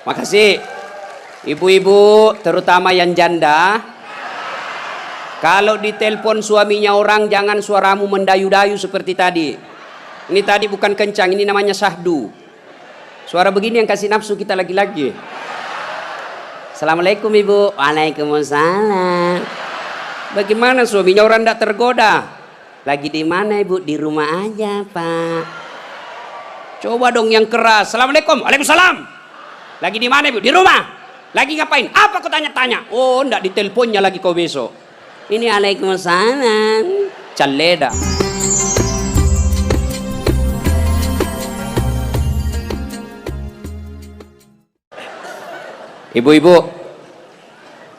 Makasih. Ibu-ibu, terutama yang janda, kalau ditelepon suaminya orang, jangan suaramu mendayu-dayu seperti tadi. Ini tadi bukan kencang, ini namanya syahdu. Suara begini yang kasih nafsu kita lagi-lagi. Assalamualaikum ibu. Waalaikumsalam. Bagaimana suaminya orang tidak tergoda? Lagi di mana ibu? Di rumah aja pak. Coba dong yang keras. Assalamualaikum. Waalaikumsalam. Lagi di mana ibu? Di rumah. Lagi ngapain? Apa kau tanya-tanya? Oh, enggak, diteleponnya lagi kau besok. Ini Waalaikumsalam. Caleda. Ibu-ibu,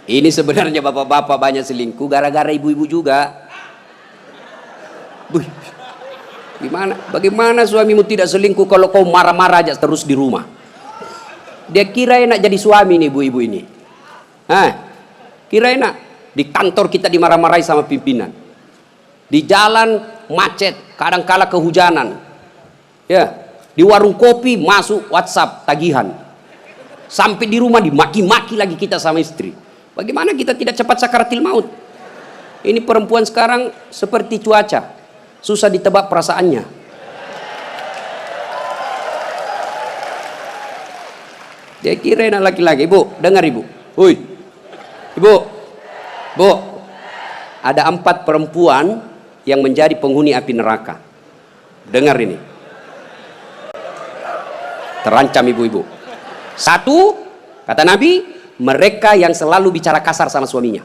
ini sebenarnya bapak-bapak banyak selingkuh gara-gara ibu-ibu juga. Gimana? Bagaimana suamimu tidak selingkuh kalau kau marah-marah aja terus di rumah? Dia kira enak jadi suami nih ibu-ibu ini. Kira enak. Di kantor kita dimarah-marahi sama pimpinan. Di jalan macet, kadang-kala kehujanan. Ya, di warung kopi masuk WhatsApp tagihan. Sampai di rumah dimaki-maki lagi kita sama istri. Bagaimana kita tidak cepat sakaratil maut? Ini perempuan sekarang seperti cuaca, susah ditebak perasaannya. Dia kira enak laki-laki. Ibu, dengar ibu. Hui, ibu, bu, ada 4 perempuan yang menjadi penghuni api neraka. Dengar ini. Terancam ibu-ibu. 1, kata Nabi, mereka yang selalu bicara kasar sama suaminya.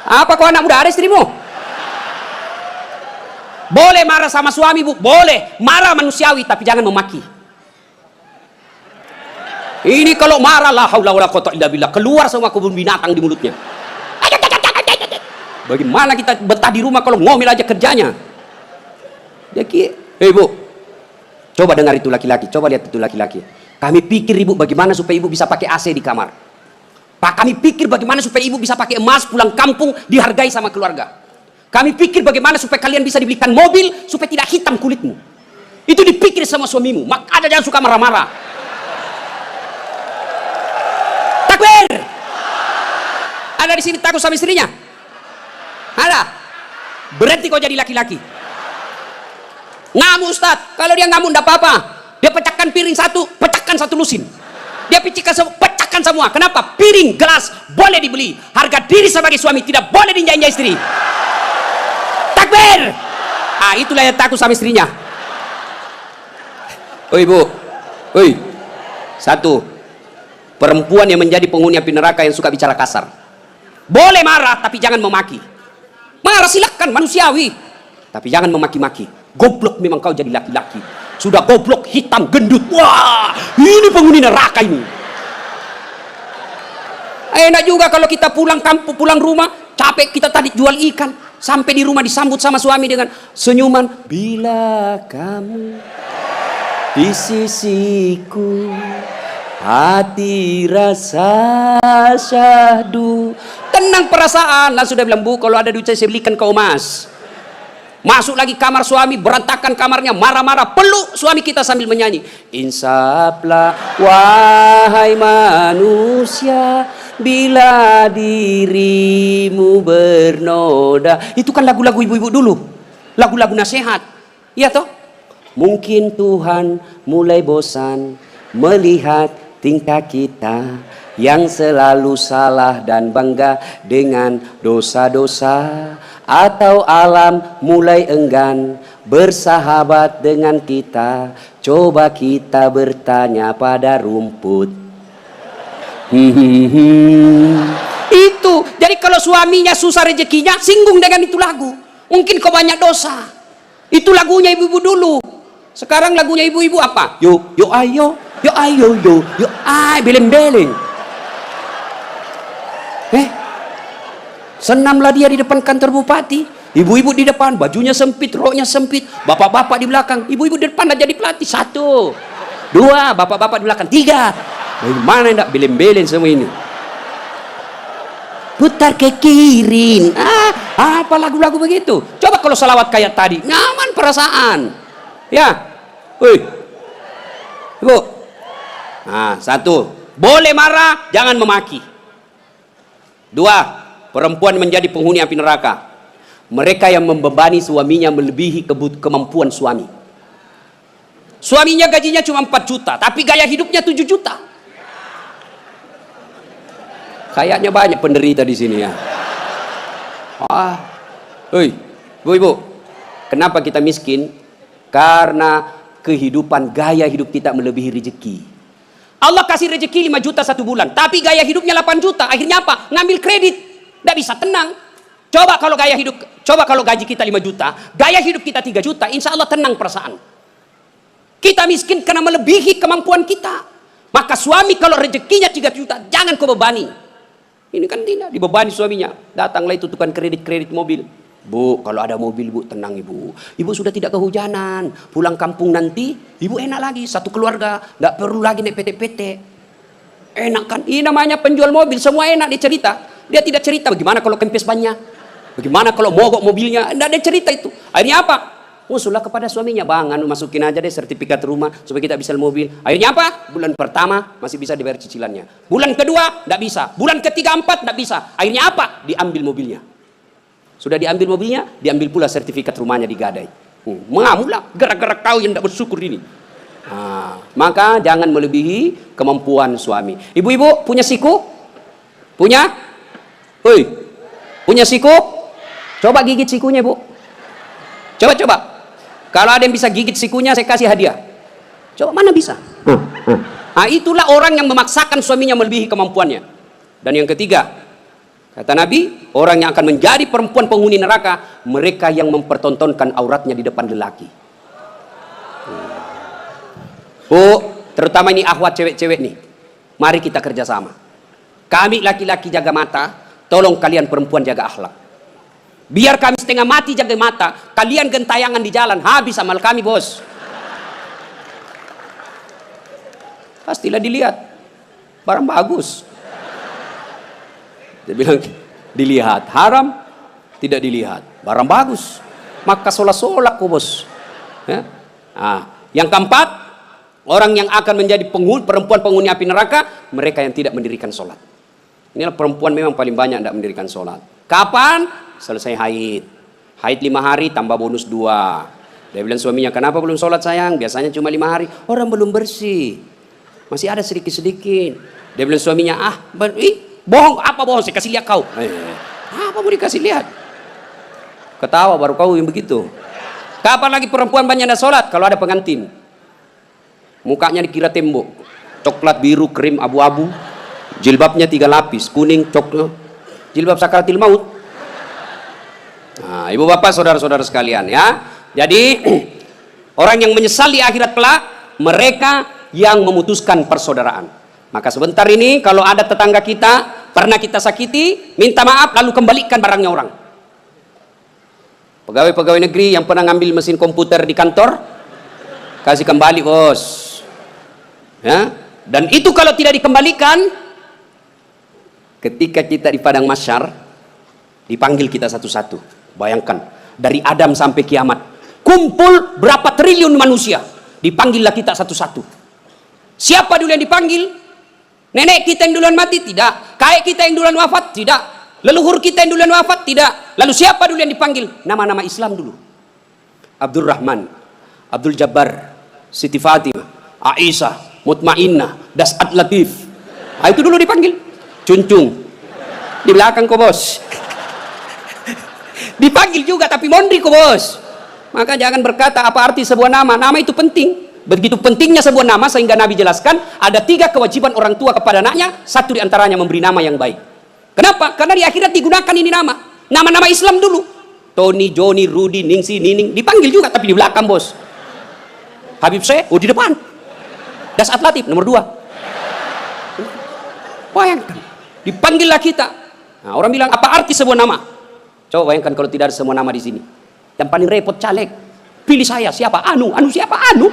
Apa kau anak muda, ada istrimu? Boleh marah sama suami bu, boleh. Marah manusiawi, tapi jangan memaki. Ini kalau marah, la haula wala quwwata illa billah, keluar semua kebun binatang di mulutnya. Bagaimana kita betah di rumah kalau ngomel aja kerjanya? Bu, coba dengar itu laki-laki, coba lihat itu laki-laki. Kami pikir ibu bagaimana supaya ibu bisa pakai AC di kamar. Pak, kami pikir bagaimana supaya ibu bisa pakai emas pulang kampung dihargai sama keluarga. Kami pikir bagaimana supaya kalian bisa dibelikan mobil supaya tidak hitam kulitmu. Itu dipikir sama suamimu. Maka ada jangan suka marah-marah. Takbir. Ada di sini takut sama istrinya? Ada. Berhenti kau jadi laki-laki. Ngamuk Ustaz, kalau dia ngamuk enggak apa-apa. Dia pecahkan piring satu, pecahkan satu lusin. Dia pecahkan semua. Kenapa? Piring, gelas boleh dibeli. Harga diri sebagai suami tidak boleh diinjak-injak istri. Takbir. Itulah yang takut sama istrinya. Oi bu, oi. 1, perempuan yang menjadi penghuni api neraka yang suka bicara kasar. Boleh marah, tapi jangan memaki. Marah silakan, manusiawi. Tapi jangan memaki-maki. Goblok memang kau jadi laki-laki. Sudah goblok, hitam, gendut. Wah, ini penghuni neraka ini. Enak juga kalau kita pulang kampung, pulang rumah, capek kita tadi jual ikan. Sampai di rumah disambut sama suami dengan senyuman. Bila kamu di sisiku, hati rasa syahdu. Tenang perasaan. Lah sudah bilang, bu, kalau ada duit saya belikan kau emas. Masuk lagi kamar suami, berantakan kamarnya, marah-marah, peluk suami kita sambil menyanyi. Insaflah wahai manusia, bila dirimu bernoda. Itu kan lagu-lagu ibu-ibu dulu, lagu-lagu nasihat, iya toh? Mungkin Tuhan mulai bosan melihat tingkah kita yang selalu salah dan bangga dengan dosa-dosa, atau alam mulai enggan bersahabat dengan kita. Coba kita bertanya pada rumput. Itu jadi kalau suaminya susah rezekinya, singgung dengan itu lagu. Mungkin kau banyak dosa. Itu lagunya ibu-ibu dulu. Sekarang lagunya ibu-ibu apa? Yo ayo, yo ayo, yo ay, beleng-beleng. Senamlah dia di depan kantor bupati. Ibu-ibu di depan, bajunya sempit, roknya sempit. Bapak-bapak di belakang. Ibu-ibu di depan jadi pelatih. 1, 2, bapak-bapak di belakang. 3. Bagaimana enggak beleng-beleng semua ini? Putar ke kiri. Apa lagu-lagu begitu? Coba kalau salawat kayak tadi, nyaman perasaan. Ya. Woi. Ibu. Nah, satu, boleh marah, jangan memaki. Dua, perempuan menjadi penghuni api neraka. Mereka yang membebani suaminya melebihi kemampuan suami. Suaminya gajinya cuma 4 juta, tapi gaya hidupnya 7 juta. Kayaknya banyak penderita di sini ya. Hei, ibu-ibu, kenapa kita miskin? Karena kehidupan, gaya hidup kita melebihi rezeki. Allah kasih rezeki 5 juta 1 bulan, tapi gaya hidupnya 8 juta. Akhirnya apa? Ngambil kredit, tidak bisa tenang. Coba kalau gaji kita 5 juta, gaya hidup kita 3 juta, insya Allah tenang perasaan. Kita miskin karena melebihi kemampuan kita. Maka suami kalau rezekinya 3 juta, jangan kau bebani. Ini kan tidak dibebani suaminya. Datanglah itu tukang kredit mobil. Bu, kalau ada mobil, Bu, tenang ibu. Ibu sudah tidak kehujanan. Pulang kampung nanti, ibu enak lagi. Satu keluarga, nggak perlu lagi naik PT-PT. Enak kan? Ini namanya penjual mobil. Semua enak dia cerita. Dia tidak cerita bagaimana kalau kempes bannya. Bagaimana kalau mogok mobilnya. Tidak ada cerita itu. Akhirnya apa? Usullah kepada suaminya, bang, masukin aja deh sertifikat rumah supaya kita bisa mobil. Akhirnya apa? Bulan pertama masih bisa dibayar cicilannya. Bulan kedua tidak bisa. Bulan ketiga 4 tidak bisa. Akhirnya apa? Diambil mobilnya. Sudah diambil mobilnya, diambil pula sertifikat rumahnya digadai. Mengamulah gara-gara kau yang tidak bersyukur ini. Nah, maka jangan melebihi kemampuan suami. Ibu-ibu punya siku? Punya? Hoi, punya siku? Coba gigit sikunya, Bu. Coba. Kalau ada yang bisa gigit sikunya, saya kasih hadiah. Coba, mana bisa? Nah, itulah orang yang memaksakan suaminya melebihi kemampuannya. Dan yang ketiga, kata Nabi, orang yang akan menjadi perempuan penghuni neraka, mereka yang mempertontonkan auratnya di depan lelaki. Terutama ini akhwat cewek-cewek nih. Mari kita kerjasama. Kami laki-laki jaga mata, tolong kalian perempuan jaga akhlak. Biar kami setengah mati jaga mata, kalian gentayangan di jalan, habis amal kami, bos. Pastilah dilihat, barang bagus. Dia bilang, dilihat, haram, tidak dilihat, barang bagus. Maka solak-solak kok, bos. Ya? Nah, yang keempat, orang yang akan menjadi perempuan penghuni api neraka, mereka yang tidak mendirikan sholat. Inilah perempuan memang paling banyak tidak mendirikan sholat. Kapan? Selesai haid. Haid 5 hari tambah bonus 2. Dia bilang suaminya, kenapa belum sholat sayang? Biasanya cuma 5 hari. Orang belum bersih. Masih ada sedikit-sedikit. Dia bilang suaminya, bohong. Apa bohong? Saya kasih lihat kau. Apa mau dikasih lihat? Ketawa baru kau yang begitu. Kapan lagi perempuan banyak yang sholat? Kalau ada pengantin. Mukanya dikira tembok. Coklat, biru, krim, abu-abu. Jilbabnya 3 lapis. Kuning, coklat. Jilbab sakaratil maut. Nah, ibu bapak saudara-saudara sekalian ya. Jadi orang yang menyesal di akhirat kelak, mereka yang memutuskan persaudaraan. Maka sebentar ini kalau ada tetangga kita pernah kita sakiti, minta maaf lalu kembalikan barangnya orang. Pegawai-pegawai negeri yang pernah ngambil mesin komputer di kantor, kasih kembali, bos. Ya. Dan itu kalau tidak dikembalikan, ketika kita di padang mahsyar, dipanggil kita satu-satu. Bayangkan, dari Adam sampai kiamat, kumpul berapa triliun manusia, dipanggillah kita satu-satu. Siapa dulu yang dipanggil? Nenek kita yang duluan mati? Tidak. Kakek kita yang duluan wafat? Tidak. Leluhur kita yang duluan wafat? Tidak. Lalu siapa dulu yang dipanggil? Nama-nama Islam dulu. Abdurrahman, Abdul Jabbar, Siti Fatimah, Aisyah, Mutmainnah, Das'ad Latif. Nah, itu dulu dipanggil. Cuncung. Di belakang kok, bos. Dipanggil juga tapi mondri kok, bos. Maka jangan berkata apa arti sebuah nama. Nama itu penting. Begitu pentingnya sebuah nama sehingga Nabi jelaskan ada 3 kewajiban orang tua kepada anaknya. 1 diantaranya memberi nama yang baik. Kenapa? Karena di akhirat digunakan ini nama. Nama-nama Islam dulu. Tony, Joni, Rudy, Ningsi, Nining. Dipanggil juga tapi di belakang, bos. Habib Syekh, di depan. Das'ad Latif nomor 2. Bayangkan. Dipanggillah kita. Nah, orang bilang apa arti sebuah nama? Coba bayangkan kalau tidak ada semua nama di sini. Yang paling repot caleg. Pilih saya, siapa? Anu siapa? Anu.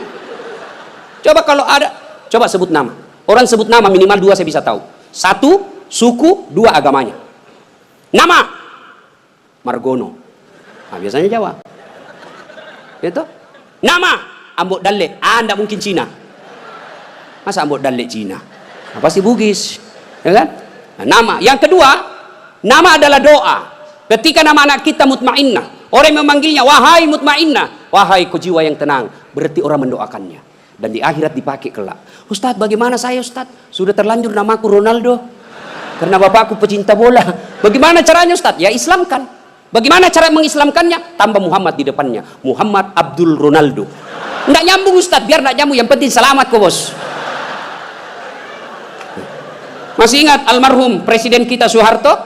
Coba kalau ada, coba sebut nama. Orang sebut nama minimal 2 saya bisa tahu. 1, suku, 2 agamanya. Nama Margono. Nah, biasanya Jawa. Itu. Nama Ambok Dalle. Anda mungkin Cina. Masa ambok dalek Cina? Nah, pasti Bugis, ya kan? Nah, nama. Yang kedua, nama adalah doa. Ketika nama anak kita Mutmainnah, orang yang memanggilnya wahai Mutmainnah, wahai kau jiwa yang tenang, berarti orang mendoakannya. Dan di akhirat dipakai kelak. Ustadz, bagaimana saya Ustadz? Sudah terlanjur namaku Ronaldo. Karena bapakku pecinta bola. Bagaimana caranya Ustadz? Ya Islamkan. Bagaimana cara mengislamkannya? Tambah Muhammad di depannya. Muhammad Abdul Ronaldo. Nggak nyambung Ustadz, biar nggak nyambung. Yang penting selamat kok bos. Masih ingat almarhum Presiden kita Soeharto?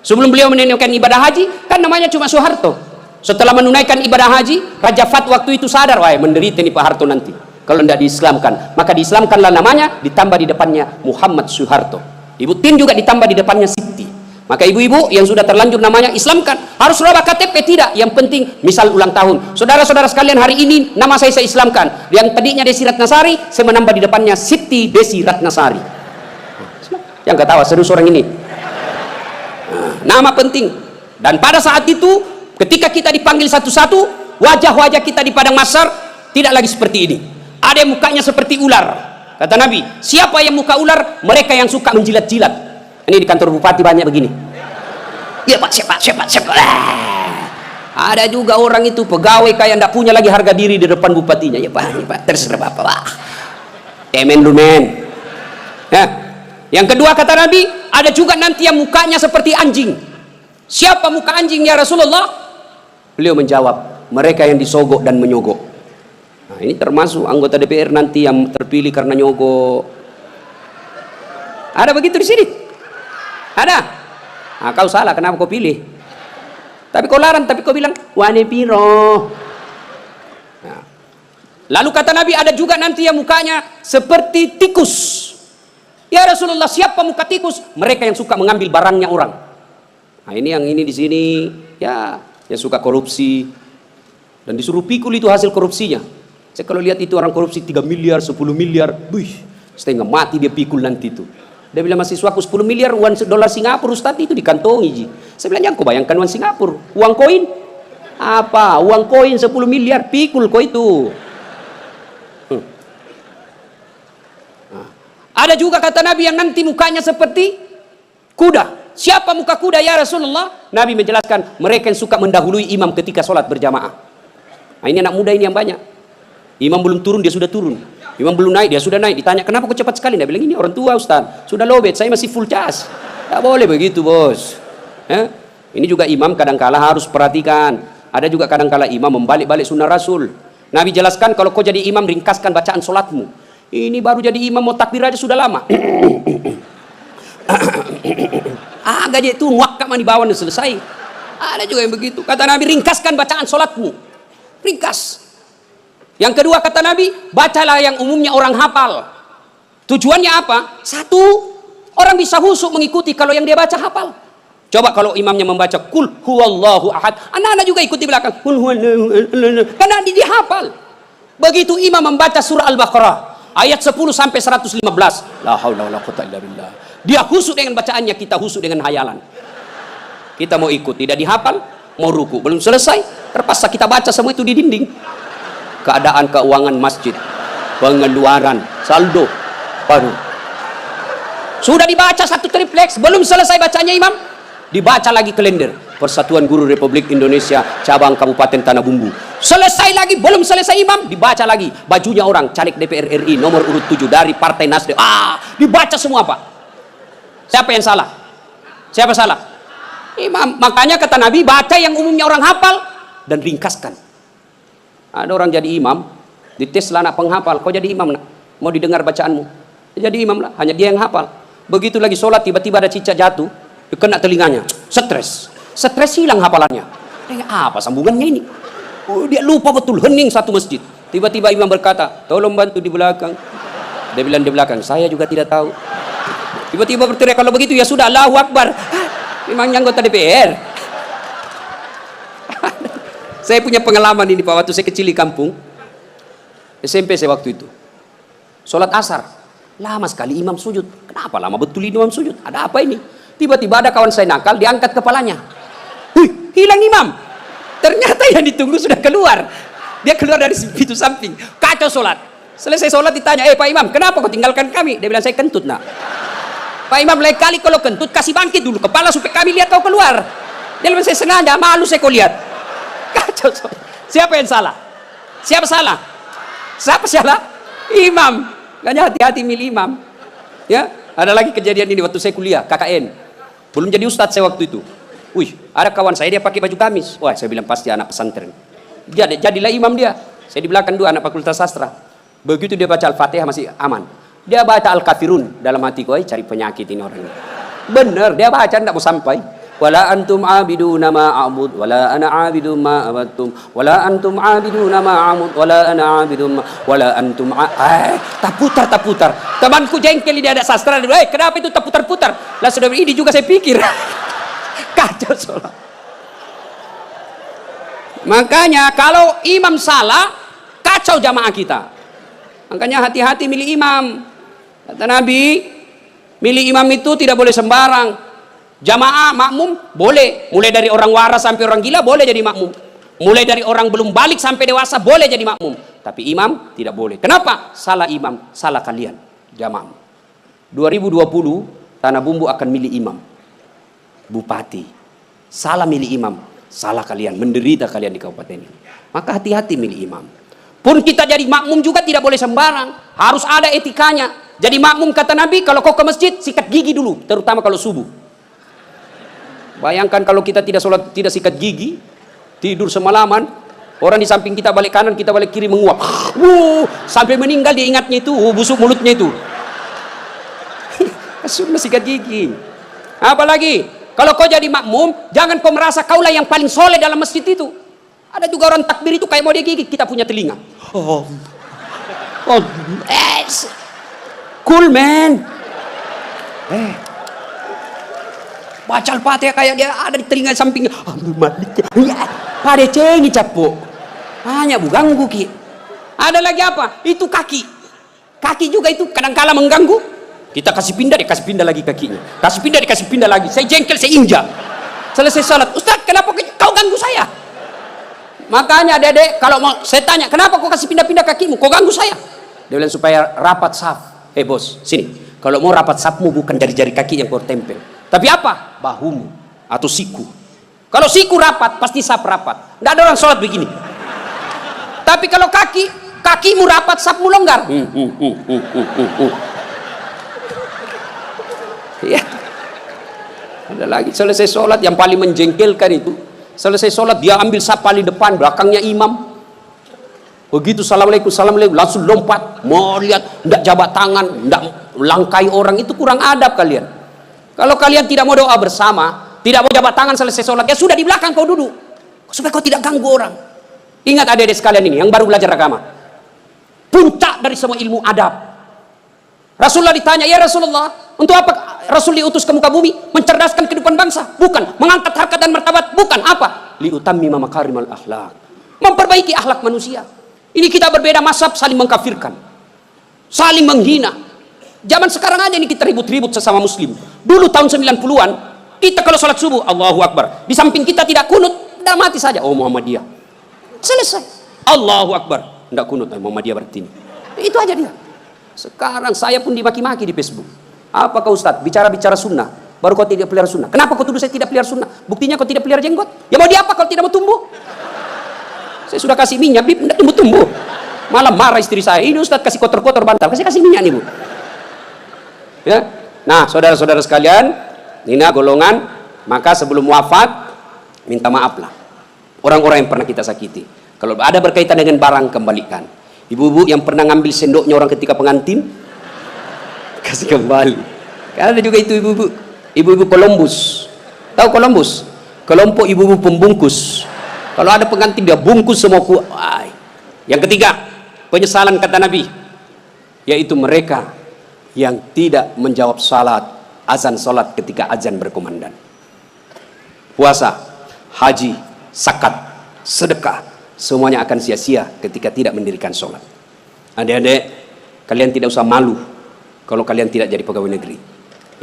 Sebelum beliau menunaikan ibadah haji, kan namanya cuma Soeharto. Setelah menunaikan ibadah haji, Raja Fat waktu itu sadar, wah menderita nih Pak Harto nanti. Kalau tidak diislamkan, maka diislamkanlah namanya, ditambah di depannya Muhammad Soeharto. Ibu Tin juga ditambah di depannya Siti. Maka ibu-ibu yang sudah terlanjur namanya islamkan. Harus rubah KTP tidak? Yang penting misal ulang tahun. Saudara-saudara sekalian, hari ini nama saya islamkan. Yang tadinya Desi Ratnasari, saya menambah di depannya Siti Desi Ratnasari. Yang ketawa serius orang ini. Nama penting. Dan pada saat itu ketika kita dipanggil satu-satu, wajah-wajah kita di padang mahsyar tidak lagi seperti ini. Ada yang mukanya seperti ular. Kata Nabi, siapa yang muka ular? Mereka yang suka menjilat-jilat. Ini di kantor bupati banyak begini. Iya Pak, siapa. Ada juga orang itu pegawai kayak tidak punya lagi harga diri di depan bupatinya. Ya Pak, terserah Bapak. Pak. Emen lu men. Ya. Yang kedua kata Nabi, ada juga nanti yang mukanya seperti anjing. Siapa muka anjing ya Rasulullah? Beliau menjawab, mereka yang disogok dan menyogok. Nah, ini termasuk anggota DPR nanti yang terpilih karena nyogok. Ada begitu di sini? Ada? Nah, kau salah, kenapa kau pilih? Tapi kau larang, tapi kau bilang wane piro. Nah. Lalu kata Nabi, ada juga nanti yang mukanya seperti tikus. Ya Rasulullah, siapa muka tikus? Mereka yang suka mengambil barangnya orang. Nah, ini yang ini di sini ya, yang suka korupsi dan disuruh pikul itu hasil korupsinya. Saya kalau lihat itu orang korupsi 3 miliar, 10 miliar, setengah mati dia pikul nanti itu. Dia bilang mahasiswaku 10 miliar uang dolar Singapura Ustaz itu dikantongi ji. Saya bilang, jangan kau bayangkan uang Singapura, uang koin. Apa? Uang koin 10 miliar, pikul kau itu. Ada juga kata Nabi yang nanti mukanya seperti kuda. Siapa muka kuda ya Rasulullah? Nabi menjelaskan, mereka yang suka mendahului imam ketika sholat berjamaah. Nah, ini anak muda ini yang banyak. Imam belum turun, dia sudah turun. Imam belum naik, dia sudah naik. Ditanya, kenapa kok cepat sekali? Dia bilang, ini orang tua Ustaz. Sudah lowbat, saya masih full charge. Tidak boleh begitu bos. Ini juga imam kadangkala harus perhatikan. Ada juga kadangkala imam membalik-balik sunnah Rasul. Nabi jelaskan, kalau kau jadi imam, ringkaskan bacaan sholatmu. Ini baru jadi imam mau takbir aja sudah lama. Agak itu wakam di bawah udah selesai. Ada juga yang begitu. Kata Nabi, ringkaskan bacaan sholatmu. Ringkas. Yang kedua kata Nabi, bacalah yang umumnya orang hafal. Tujuannya apa? Satu, orang bisa husuk mengikuti kalau yang dia baca hafal. Coba kalau imamnya membaca kul huwallahu ahad, anak-anak juga ikut di belakang. Kul huwallahu ahad. Karena dia hafal. Begitu imam membaca surah Al-Baqarah ayat 10 sampai 115. La haula wala quwwata illa billah. Dia husuk dengan bacaannya, kita husuk dengan hayalan. Kita mau ikut, tidak dihafal, mau ruku. Belum selesai, terpaksa kita baca semua itu di dinding. Keadaan keuangan masjid, pengeluaran, saldo, baru. Sudah dibaca satu tripleks, belum selesai bacanya imam, dibaca lagi kalender. Persatuan Guru Republik Indonesia cabang Kabupaten Tanah Bumbu. Selesai lagi, belum selesai imam, dibaca lagi bajunya orang caleg DPR RI nomor urut 7 dari Partai Nasdem. Dibaca semua Pak. Siapa yang salah? Siapa salah? Imam. Makanya kata Nabi, baca yang umumnya orang hafal dan ringkaskan. Ada orang jadi imam, dites lah anak penghafal, kau jadi imam nak? Mau didengar bacaanmu? Jadi imam lah, hanya dia yang hafal. Begitu lagi sholat, tiba-tiba ada cicak jatuh, kena telinganya, stres hilang hafalannya. Apa sambungannya ini? Dia lupa betul, hening satu masjid. Tiba-tiba imam berkata, tolong bantu di belakang. Dia bilang di belakang, saya juga tidak tahu. Tiba-tiba berteriak, kalau begitu ya sudah, Allahu Akbar. Memangnya anggota DPR. Saya punya pengalaman ini Pak, waktu saya kecil di kampung SMP saya waktu itu sholat asar, lama sekali imam sujud. Kenapa lama betul ini imam sujud? Ada apa ini? Tiba-tiba ada kawan saya nakal, diangkat kepalanya. Hilang imam. Ternyata yang ditunggu sudah keluar. Dia keluar dari pintu samping, kacau sholat. Selesai sholat ditanya, Pak Imam, kenapa kau tinggalkan kami? Dia bilang, saya kentut nak. Pak Imam, lain kali kalau kentut kasih bangkit dulu kepala supaya kami lihat kau keluar. Dia bilang, saya sengaja, malu saya kau lihat. Kacau. Siapa yang salah? Siapa salah? Siapa salah? Imam. Makanya hati-hati milih imam. Ya, ada lagi kejadian ini waktu saya kuliah KKN. Belum jadi ustadz saya waktu itu. Wih, ada kawan saya dia pakai baju gamis. Wah, saya bilang pasti anak pesantren. Jadilah imam dia. Saya di belakang dua anak fakultas sastra. Begitu dia baca Al-Fatihah masih aman. Dia baca Al-Kafirun dalam hatiku, cari penyakit ini orang ini. Bener, dia baca enggak mau sampai. Wala antum abiduna ma a'bud wala ana abidum ma abattum wala antum abiduna ma a'bud wala ana abidum wala antum tak putar. Temanku jengkel dia ada sastra, dia bilang, kenapa itu tak putar-putar? Lah sudah ini juga saya pikir. Kacau sholat. Makanya kalau imam salah, kacau jamaah kita. Makanya hati-hati milih imam. Kata Nabi, milih imam itu tidak boleh sembarang. Jamaah makmum boleh, mulai dari orang waras sampai orang gila boleh jadi makmum. Mulai dari orang belum balik sampai dewasa boleh jadi makmum. Tapi imam tidak boleh. Kenapa? Salah imam, salah kalian jamaah. 2020 Tanah Bumbu akan milih imam. Bupati. Salah milih imam, salah kalian, menderita kalian di kabupaten ini. Maka hati-hati milih imam. Pun kita jadi makmum juga tidak boleh sembarang, harus ada etikanya. Jadi makmum kata Nabi, kalau kau ke masjid sikat gigi dulu, terutama kalau subuh. Bayangkan kalau kita tidak sholat, tidak sikat gigi, tidur semalaman, orang di samping kita balik kanan, kita balik kiri menguap. Sampai meninggal dia ingatnya itu, busuk mulutnya itu. Sudah sikat gigi. Apalagi kalau kau jadi makmum, jangan kau merasa kaulah yang paling soleh dalam masjid itu. Ada juga orang takbir itu kayak mau dia gigit, kita punya telinga. Cool man. Baca Al-Fatihah kayak dia ada di telinga sampingnya. Pada cengi capuk. Hanya ganggu ki. Ada lagi apa? Itu kaki. Kaki juga itu kadang-kala mengganggu. Kita kasih pindah, dia kasih pindah lagi kakinya. Kasih pindah, dia kasih pindah lagi. Saya jengkel, saya injak. Selesai salat, Ustaz, kenapa kau ganggu saya? Makanya adik-adik, kalau mau saya tanya, kenapa kau kasih pindah-pindah kakimu? Kau ganggu saya? Dia bilang supaya rapat saf. Bos, sini. Kalau mau rapat safmu bukan jari-jari kaki yang kau tempel. Tapi apa? Bahumu atau siku. Kalau siku rapat, pasti saf rapat. Nggak ada orang sholat begini. Tapi kalau kakimu rapat, safmu longgar. Ya. Ada lagi selesai sholat yang paling menjengkelkan itu. Selesai sholat dia ambil saf paling depan, belakangnya imam. Begitu assalamualaikum, langsung lompat. Mau lihat, ndak jabat tangan, ndak langkai orang, itu kurang adab kalian. Kalau kalian tidak mau doa bersama, tidak mau jabat tangan selesai sholat, ya sudah di belakang kau duduk, supaya kau tidak ganggu orang. Ingat adik-adik sekalian ini yang baru belajar agama, puncak dari semua ilmu adab. Rasulullah ditanya, ya Rasulullah, untuk apa Rasul diutus ke muka bumi? Mencerdaskan kehidupan bangsa? Bukan. Mengangkat harkat dan martabat? Bukan. Apa? Liutammima makarimal akhlak, memperbaiki akhlak manusia. Ini kita berbeda mazhab, saling mengkafirkan, saling menghina. Zaman sekarang aja ini kita ribut-ribut sesama muslim. Dulu tahun 90-an, kita kalau sholat subuh, Allahu Akbar. Di samping kita tidak kunut, tidak mati saja. Oh Muhammadiyah. Selesai. Allahu Akbar. Tidak kunut, Muhammadiyah berarti ini. Itu aja dia. Sekarang saya pun dimaki-maki di Facebook. Apa kau Ustaz? Bicara-bicara sunnah. Baru kau tidak pelihara sunnah. Kenapa kau tuduh saya tidak pelihara sunnah? Buktinya kau tidak pelihara jenggot. Ya mau diapa kalau tidak mau tumbuh? Saya sudah kasih minyak, tidak tumbuh-tumbuh. Malah marah istri saya. Ini Ustaz kasih kotor-kotor bantal. Kasih minyak nih Bu. Ya. Nah, saudara-saudara sekalian, ini golongan, maka sebelum wafat minta maaflah orang-orang yang pernah kita sakiti. Kalau ada berkaitan dengan barang, kembalikan. Ibu-ibu yang pernah ngambil sendoknya orang ketika pengantin, kasih kembali. Karena ada juga itu ibu-ibu Columbus. Tahu Columbus? Kelompok ibu-ibu pembungkus. Kalau ada pengantin dia bungkus semua kuai. Yang ketiga, penyesalan kata Nabi, yaitu mereka yang tidak menjawab azan salat ketika azan berkumandang. Puasa, haji, zakat, sedekah, semuanya akan sia-sia ketika tidak mendirikan salat. Adik-adik, kalian tidak usah malu kalau kalian tidak jadi pegawai negeri.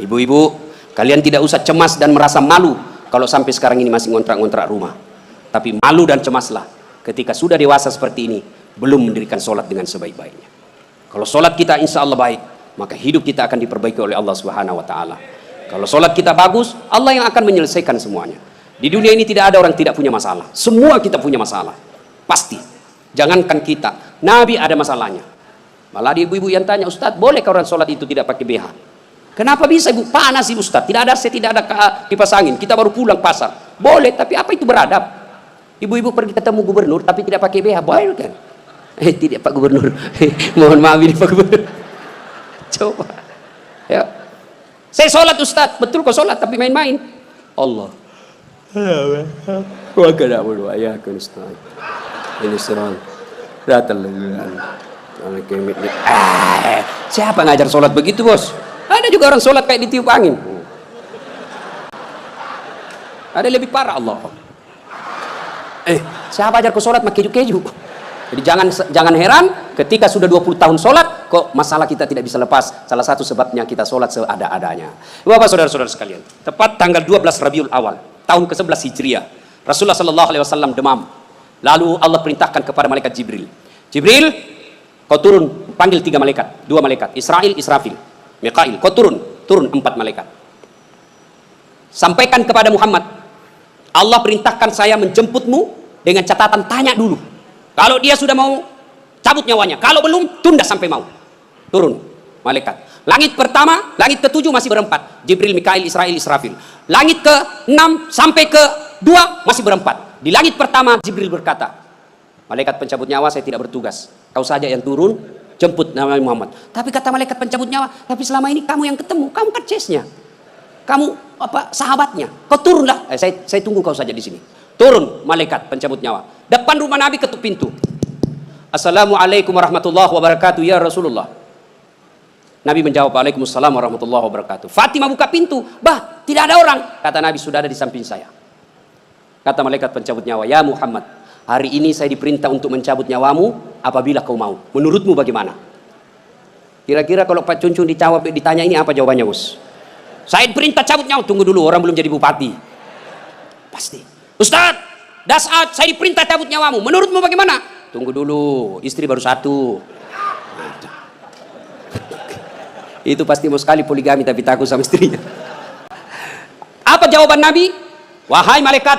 Ibu-ibu, kalian tidak usah cemas dan merasa malu kalau sampai sekarang ini masih ngontrak-ngontrak rumah. Tapi malu dan cemaslah ketika sudah dewasa seperti ini belum mendirikan salat dengan sebaik-baiknya. Kalau sholat kita insya Allah baik, maka hidup kita akan diperbaiki oleh Allah Subhanahu wa Ta'ala. Kalau sholat kita bagus, Allah yang akan menyelesaikan semuanya. Di dunia ini tidak ada orang tidak punya masalah. Semua kita punya masalah, pasti. Jangankan kita, Nabi ada masalahnya. Malah ada ibu-ibu yang tanya, Ustadz, boleh orang sholat itu tidak pakai BH? Kenapa bisa ibu? Panas ibu Ustadz, tidak ada tidak ada kipas angin, kita baru pulang pasar. Boleh, tapi apa itu beradab? Ibu-ibu pergi ketemu gubernur tapi tidak pakai BH, boleh kan? Tidak Pak Gubernur. Mohon maaf ini Pak Gubernur. Coba. Ya. Saya sholat Ustadz, betul kok sholat tapi main-main. Allah. Wa kada wa ya kan Ustaz. Ini serang. Datang siapa ngajar sholat begitu bos? Ada juga orang sholat kayak ditiup angin. Ada lebih parah Allah. Siapa ajar kau sholat pakai keju-keju? Jadi jangan heran ketika sudah 20 tahun sholat kok masalah kita tidak bisa lepas. Salah satu sebabnya kita sholat seada-adanya. Bapak saudara-saudara sekalian, tepat tanggal 12 Rabiul Awal tahun ke-11 Hijriah, Rasulullah SAW demam. Lalu Allah perintahkan kepada malaikat Jibril, Jibril, kau turun, panggil 3 malaikat, 2 malaikat, Israil, Israfil, Mikail, kau turun 4 malaikat. Sampaikan kepada Muhammad, Allah perintahkan saya menjemputmu dengan catatan tanya dulu. Kalau dia sudah mau cabut nyawanya, kalau belum tunda sampai mau. Turun malaikat. Langit pertama, langit ke-7 masih berempat. Jibril, Mikail, Israil, Israfil. Langit ke-6 sampai ke-2 masih berempat. Di langit pertama Jibril berkata, malaikat pencabut nyawa saya tidak bertugas. Kau saja yang turun jemput Nabi Muhammad. Tapi kata malaikat pencabut nyawa, tapi selama ini kamu yang ketemu, kamu kan chase-nya. Kamu sahabatnya. Kau turunlah. Saya tunggu kau saja di sini. Turun malaikat pencabut nyawa. Depan rumah Nabi ketuk pintu. Assalamualaikum warahmatullahi wabarakatuh ya Rasulullah. Nabi menjawab, Waalaikumsalam warahmatullahi wabarakatuh. Fatimah buka pintu. Bah, tidak ada orang. Kata Nabi, sudah ada di samping saya. Kata malaikat pencabut nyawa, ya Muhammad, hari ini saya diperintah untuk mencabut nyawamu apabila kau mau. Menurutmu bagaimana? Kira-kira kalau Pak Cuncun ditanya ini apa jawabannya, Bos? Saya diperintah cabut nyawa. Tunggu dulu, orang belum jadi bupati. Pasti. Ustaz, dasar saya diperintah cabut nyawamu. Menurutmu bagaimana? Tunggu dulu, istri baru 1. Itu pasti mau sekali poligami tapi takut sama istrinya. Apa jawaban Nabi? Wahai malaikat,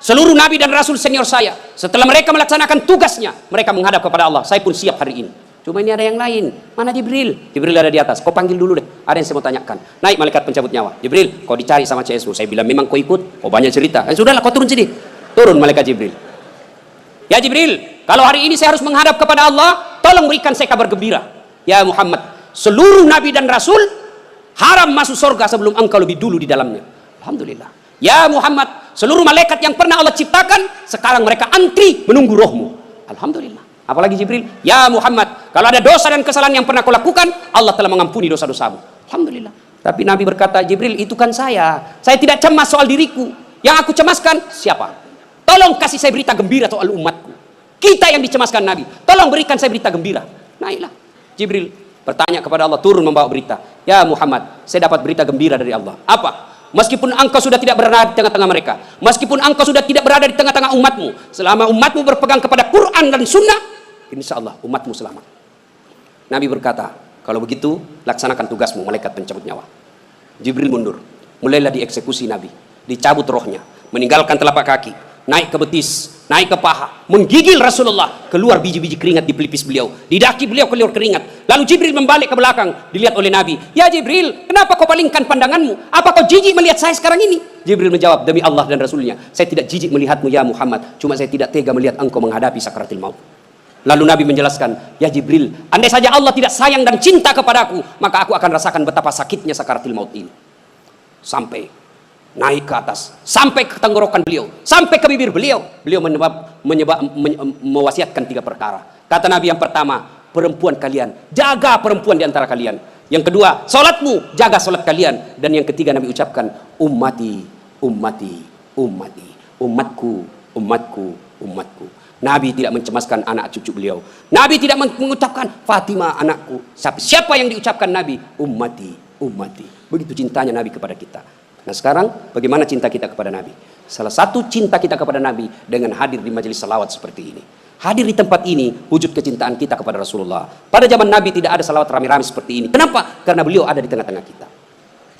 seluruh Nabi dan Rasul senior saya, setelah mereka melaksanakan tugasnya, mereka menghadap kepada Allah. Saya pun siap hari ini. Cuma ini ada yang lain. Mana Jibril? Jibril ada di atas. Kau panggil dulu deh. Ada yang saya mau tanyakan. Naik malaikat pencabut nyawa. Jibril, kau dicari sama CSU. Saya bilang memang kau ikut. Kau banyak cerita. Sudahlah, kau turun sini. Turun malaikat Jibril. Ya Jibril, kalau hari ini saya harus menghadap kepada Allah, tolong berikan saya kabar gembira. Ya Muhammad, seluruh Nabi dan Rasul haram masuk surga sebelum engkau lebih dulu di dalamnya. Alhamdulillah. Ya Muhammad, seluruh malaikat yang pernah Allah ciptakan sekarang mereka antri menunggu rohmu. Alhamdulillah. Apalagi Jibril, ya Muhammad, kalau ada dosa dan kesalahan yang pernah kau lakukan, Allah telah mengampuni dosa-dosamu. Alhamdulillah. Tapi Nabi berkata, Jibril, itu kan saya tidak cemas soal diriku. Yang aku cemaskan siapa? Tolong kasih saya berita gembira soal umatku. Kita yang dicemaskan Nabi, tolong berikan saya berita gembira. Naiklah Jibril bertanya kepada Allah, turun membawa berita. Ya Muhammad, saya dapat berita gembira dari Allah. Apa? Meskipun engkau sudah tidak berada di tengah-tengah mereka, meskipun engkau sudah tidak berada di tengah-tengah umatmu, selama umatmu berpegang kepada Quran dan Sunnah, insya Allah umatmu selamat. Nabi berkata, kalau begitu laksanakan tugasmu malaikat pencabut nyawa. Jibril mundur, mulailah dieksekusi Nabi, dicabut rohnya, meninggalkan telapak kaki, naik ke betis, naik ke paha, menggigil Rasulullah, keluar biji-biji keringat di pelipis beliau, di daki beliau keluar keringat. Lalu Jibril membalik ke belakang, dilihat oleh Nabi. Ya Jibril, kenapa kau palingkan pandanganmu? Apa kau jijik melihat saya sekarang ini? Jibril menjawab, demi Allah dan Rasulnya, saya tidak jijik melihatmu ya Muhammad, cuma saya tidak tega melihat engkau menghadapi sakaratil maut. Lalu Nabi menjelaskan, ya Jibril, andai saja Allah tidak sayang dan cinta kepadaku, maka aku akan rasakan betapa sakitnya sakaratil maut ini. Sampai naik ke atas, sampai ke tenggorokan beliau, sampai ke bibir beliau. Beliau mewasiatkan 3 perkara. Kata Nabi, yang pertama, perempuan kalian, jaga perempuan di antara kalian. Yang kedua, salatmu, jaga salat kalian. Dan yang ketiga Nabi ucapkan, ummati, ummati, ummati, umatku, umatku, umatku. Nabi tidak mencemaskan anak cucu beliau. Nabi tidak mengucapkan Fatimah anakku. Siapa yang diucapkan Nabi? Ummati, ummati. Begitu cintanya Nabi kepada kita. Nah sekarang bagaimana cinta kita kepada Nabi? Salah satu cinta kita kepada Nabi dengan hadir di majelis salawat seperti ini. Hadir di tempat ini wujud kecintaan kita kepada Rasulullah. Pada zaman Nabi tidak ada salawat rame-rame seperti ini. Kenapa? Karena beliau ada di tengah-tengah kita,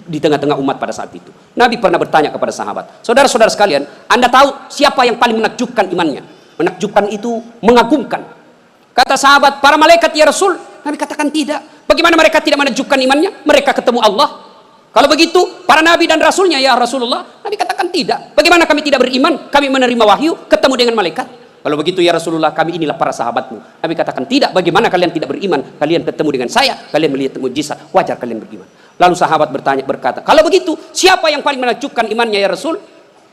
di tengah-tengah umat pada saat itu. Nabi pernah bertanya kepada sahabat, saudara-saudara sekalian, Anda tahu siapa yang paling menakjubkan imannya? Menakjubkan itu mengagumkan. Kata sahabat, para malaikat ya Rasul. Nabi katakan tidak. Bagaimana mereka tidak menakjubkan imannya? Mereka ketemu Allah. Kalau begitu, para nabi dan rasulnya ya Rasulullah. Nabi katakan tidak. Bagaimana kami tidak beriman? Kami menerima wahyu, ketemu dengan malaikat. Kalau begitu ya Rasulullah, kami inilah para sahabatmu. Nabi katakan tidak. Bagaimana kalian tidak beriman? Kalian ketemu dengan saya, kalian melihat mujizat, wajar kalian beriman. Lalu sahabat berkata, kalau begitu siapa yang paling menakjubkan imannya ya Rasul?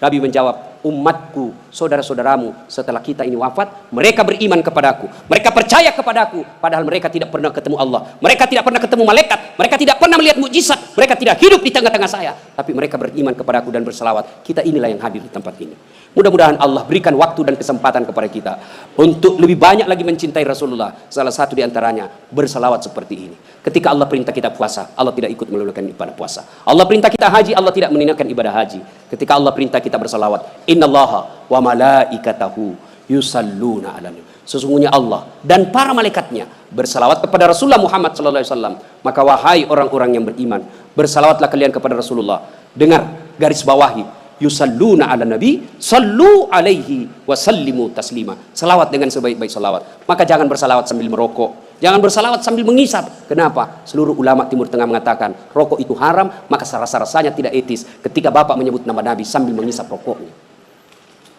Nabi menjawab, umatku, saudara-saudaramu, setelah kita ini wafat, mereka beriman kepadaku, mereka percaya kepadaku, padahal mereka tidak pernah ketemu Allah, mereka tidak pernah ketemu malaikat, mereka tidak pernah melihat mukjizat, mereka tidak hidup di tengah-tengah saya, tapi mereka beriman kepadaku dan berselawat. Kita inilah yang hadir di tempat ini. Mudah-mudahan Allah berikan waktu dan kesempatan kepada kita untuk lebih banyak lagi mencintai Rasulullah. Salah satu di antaranya berselawat seperti ini. Ketika Allah perintah kita puasa, Allah tidak ikut menunaikan ibadah puasa. Allah perintah kita haji, Allah tidak menunaikan ibadah haji. Ketika Allah perintah kita berselawat, innallaha wa malaikatahu yusalluna 'alan nabi. Sesungguhnya Allah dan para malaikatnya berselawat kepada Rasulullah Muhammad sallallahu alaihi wasallam. Maka wahai orang-orang yang beriman, berselawatlah kalian kepada Rasulullah. Dengar, garis bawahi, yusalluna 'alan nabi, sallu alaihi wa sallimu taslima. Selawat dengan sebaik-baik selawat. Maka jangan berselawat sambil merokok, jangan berselawat sambil mengisap. Kenapa? Seluruh ulama Timur Tengah mengatakan rokok itu haram, maka rasa-rasanya tidak etis ketika Bapak menyebut nama Nabi sambil mengisap rokoknya.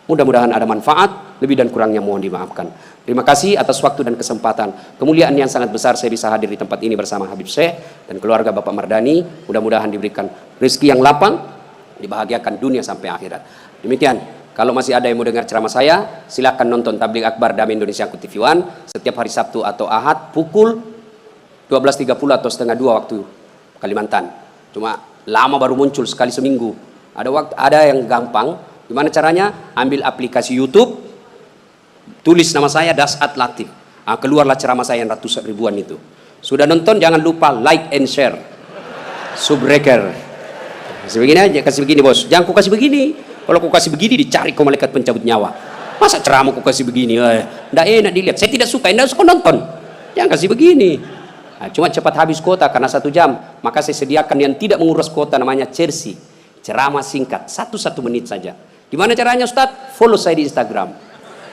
Mudah-mudahan ada manfaat, lebih dan kurangnya mohon dimaafkan. Terima kasih atas waktu dan kesempatan. Kemuliaan yang sangat besar saya bisa hadir di tempat ini bersama Habib Syekh dan keluarga Bapak Mardani. Mudah-mudahan diberikan rezeki yang lapang, dibahagiakan dunia sampai akhirat. Demikian. Kalau masih ada yang mau dengar ceramah saya, silakan nonton Tabligh Akbar Damai Indonesia TV One setiap hari Sabtu atau Ahad pukul 12.30 atau setengah 2 waktu Kalimantan. Cuma lama baru muncul sekali seminggu. Ada yang gampang. Gimana caranya? Ambil aplikasi YouTube, tulis nama saya Dasat Latif. Keluarlah ceramah saya yang ratus ribuan itu. Sudah nonton jangan lupa like and share. Subbreaker. Kasih begini aja, kasih begini bos. Jangan ku kasih begini. Kalau ku kasih begini dicari kau malaikat pencabut nyawa. Masa ceramah ku kasih begini? Nggak enak dilihat. Saya tidak suka, tidak suka nonton. Jangan kasih begini. Cuma cepat habis kuota karena 1 jam. Maka saya sediakan yang tidak menguras kuota namanya Chelsea. Ceramah singkat, 1 menit saja. Gimana caranya Ustaz? Follow saya di Instagram.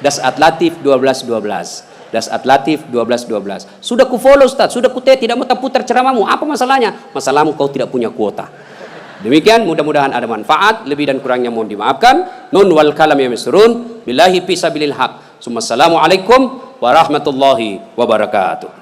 Dasat Latif 1212. Dasat Latif 1212. Sudah ku follow Ustaz, sudah ku tidak mau putar ceramahmu. Apa masalahnya? Masalahmu kau tidak punya kuota. Demikian, mudah-mudahan ada manfaat, lebih dan kurangnya mohon dimaafkan. Nun wal kalam ya misrun, billahi fi sabilil haq. Assalamualaikum warahmatullahi wabarakatuh.